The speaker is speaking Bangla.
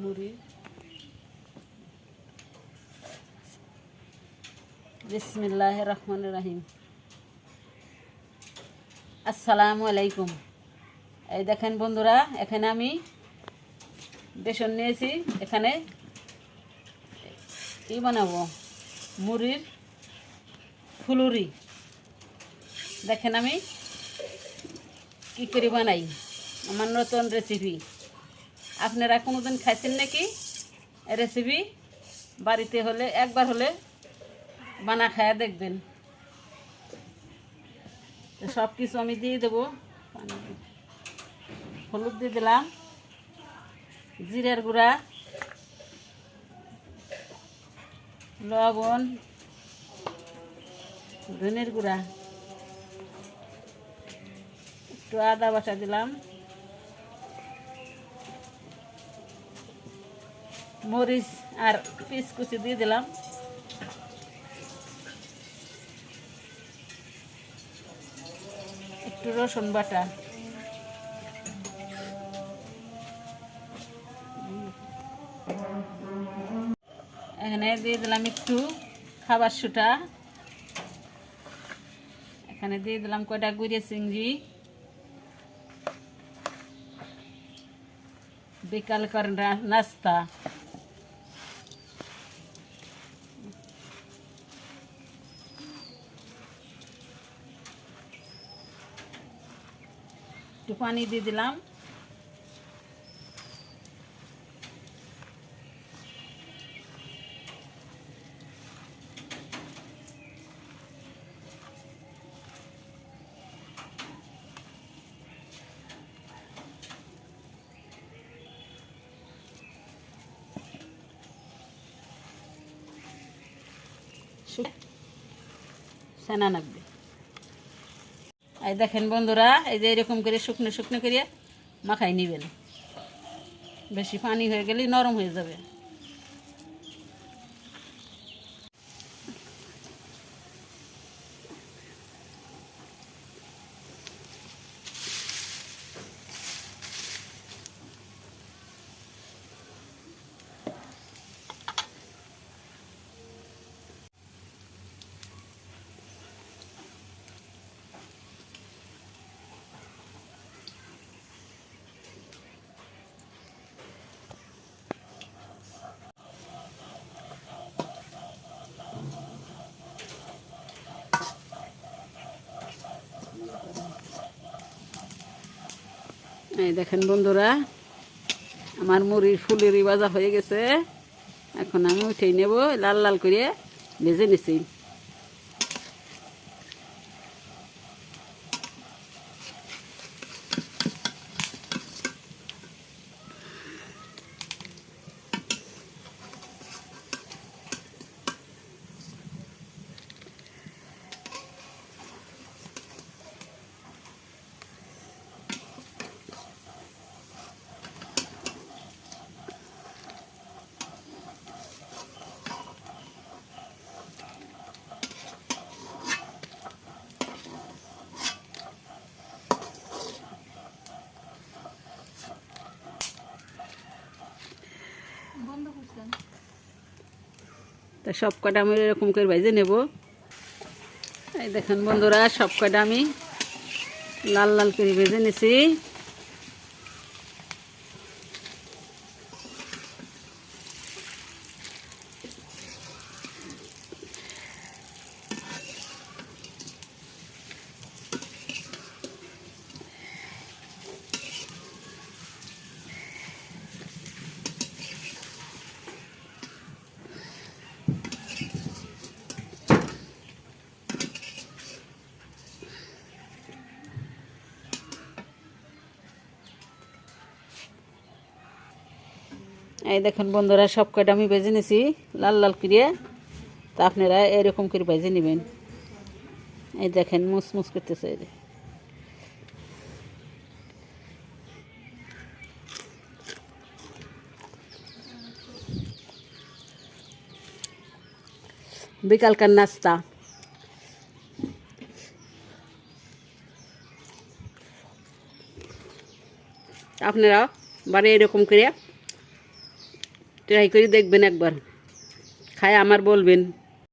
মুড়ি। বিসমিল্লাহির রহমানির রহিম। আসসালামু আলাইকুম। এই দেখেন বন্ধুরা, এখানে আমি বেসন নিয়েছি। এখানে কি বানাবো, মুড়ির ফুলুরি। দেখেন আমি কী করে বানাই, আমার নতুন রেসিপি। আপনারা কোনোদিন খাইছেন নাকি রেসিপি? বাড়িতে হলে একবার হলে বানা খায়া দেখবেন। তো সব কিছু আমি দিয়ে দেবো। হলুদ দিয়ে দিলাম, জিরার গুঁড়া, লবণ, ধনের গুঁড়া, একটু আদা বাটা দিলাম, মরিচ আর পিস কুচি দিয়ে দিলাম, একটু রসুন বাটা, এখানে দিয়ে দিলাম একটু খাবার সোডা, এখানে দিয়ে দিলাম কয়টা গুঁড়ে চিংড়ি। বিকালকার নাস্তা। একটু পানি দিয়ে দিলাম। সেনা লাগবে। এই দেখেন বন্ধুরা, এই যে এরকম করে শুকনো শুকনো করে মাখাই নেবেন। বেশি পানি হয়ে গেলে নরম হয়ে যাবে। এই দেখেন বন্ধুরা, আমার মুড়ির ফুলের ভাজা হয়ে গেছে। এখন আমি উঠেই নেব। লাল লাল করে ভেজে নিছি। তা সব কটা আমি এরকম করে ভেজে নেব। এই দেখেন বন্ধুরা, সব কটা আমি লাল লাল করে ভেজে নিছি। এই দেখুন বন্ধুরা, সব কয়টা আমি ভেজে নিছি লাল লাল করে। তা আপনারা এরকম করে ভেজে নেবেন। এই দেখেন মুসমুস করতেছে। বিকালকার নাস্তা। আপনারা বারে এরকম করে ট্রাই করে দেখবেন, একবার খায় আমার বলবেন